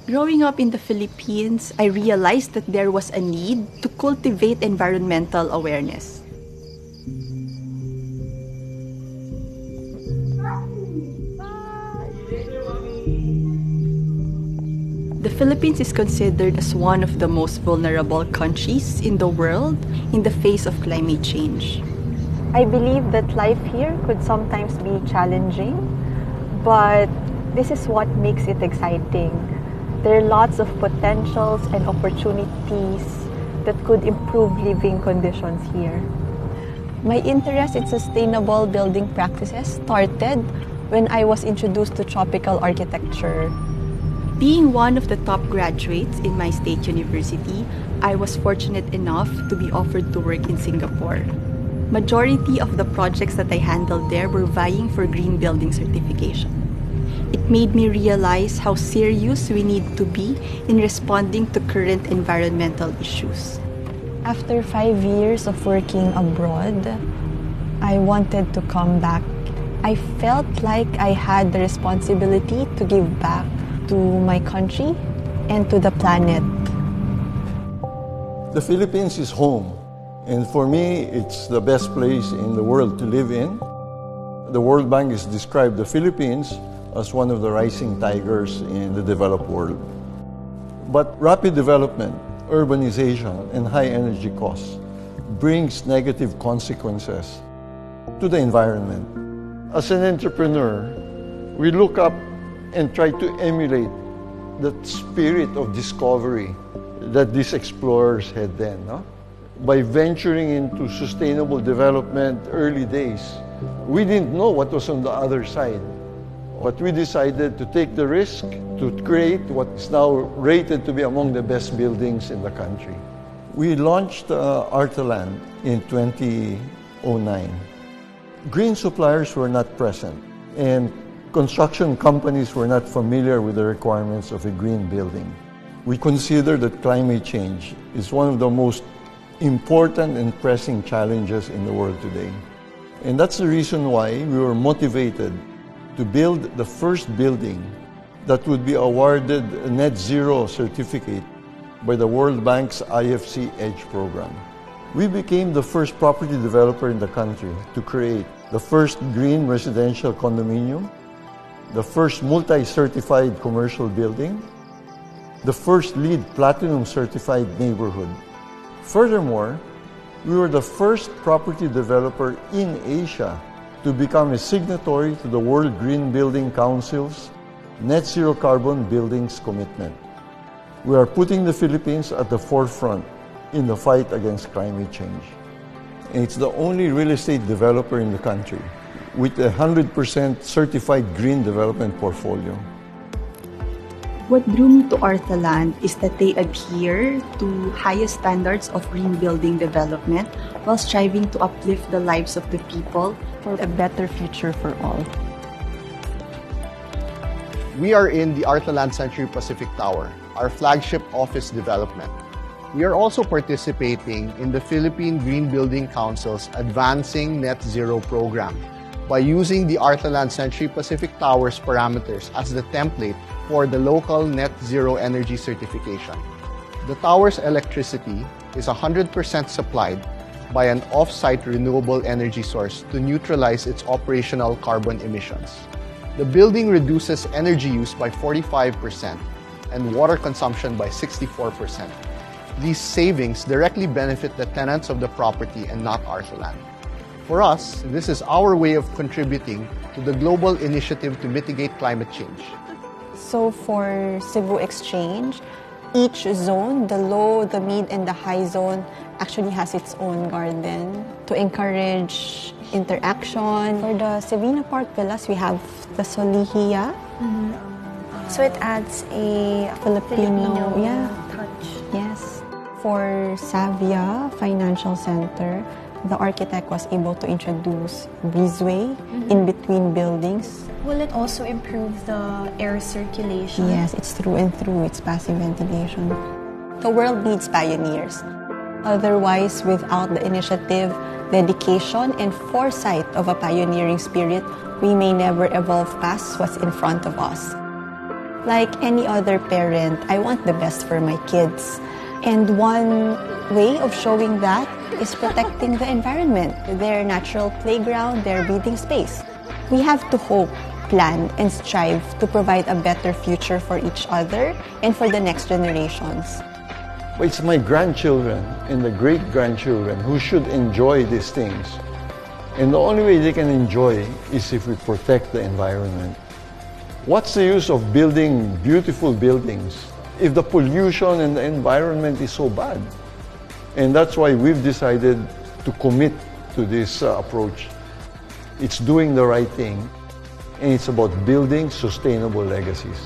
Growing up in the Philippines, I realized that there was a need to cultivate environmental awareness. The Philippines is considered as one of the most vulnerable countries in the world in the face of climate change. I believe that life here could sometimes be challenging, but this is what makes it exciting. There are lots of potentials and opportunities that could improve living conditions here. My interest in sustainable building practices started when I was introduced to tropical architecture. Being one of the top graduates in my state university, I was fortunate enough to be offered to work in Singapore. Majority of the projects that I handled there were vying for green building certification. It made me realize how serious we need to be in responding to current environmental issues. After 5 years of working abroad, I wanted to come back. I felt like I had the responsibility to give back to my country and to the planet. The Philippines is home, and for me, it's the best place in the world to live in. The World Bank has described the Philippines as one of the rising tigers in the developed world. But rapid development, urbanization, and high energy costs brings negative consequences to the environment. As an entrepreneur, we look up and try to emulate the spirit of discovery that these explorers had then. No? By venturing into sustainable development early days, we didn't know what was on the other side. But we decided to take the risk to create what is now rated to be among the best buildings in the country. We launched Artaland in 2009. Green suppliers were not present, and construction companies were not familiar with the requirements of a green building. We consider that climate change is one of the most important and pressing challenges in the world today. And that's the reason why we were motivated to build the first building that would be awarded a net zero certificate by the World Bank's IFC EDGE program. We became the first property developer in the country to create the first green residential condominium, the first multi-certified commercial building, the first LEED Platinum certified neighborhood. Furthermore, we were the first property developer in Asia to become a signatory to the World Green Building Council's Net Zero Carbon Buildings commitment. We are putting the Philippines at the forefront in the fight against climate change. And it's the only real estate developer in the country with a 100% certified green development portfolio. What drew me to Artaland is that they adhere to highest standards of green building development while striving to uplift the lives of the people for a better future for all. We are in the Artaland Century Pacific Tower, our flagship office development. We are also participating in the Philippine Green Building Council's Advancing Net Zero program by using the Artaland Century Pacific Tower's parameters as the template for the local net zero energy certification. The tower's electricity is 100% supplied by an off-site renewable energy source to neutralize its operational carbon emissions. The building reduces energy use by 45% and water consumption by 64%. These savings directly benefit the tenants of the property and not Artaland. For us, this is our way of contributing to the global initiative to mitigate climate change. So for Cebu Exchange, each zone, the low, the mid, and the high zone, actually has its own garden to encourage interaction. For the Savina Park Villas, we have the Solihia. So it adds a Filipino touch. Yes. For Savia Financial Center, the architect was able to introduce breezeway in between buildings. Will it also improve the air circulation? Yes, it's through and through. It's passive ventilation. The world needs pioneers. Otherwise, without the initiative, dedication, and foresight of a pioneering spirit, we may never evolve past what's in front of us. Like any other parent, I want the best for my kids. And one way of showing that is protecting the environment, their natural playground, their breathing space. We have to hope, plan, and strive to provide a better future for each other and for the next generations. It's my grandchildren and the great-grandchildren who should enjoy these things. And the only way they can enjoy is if we protect the environment. What's the use of building beautiful buildings if the pollution and the environment is so bad? And that's why we've decided to commit to this approach. It's doing the right thing, and it's about building sustainable legacies.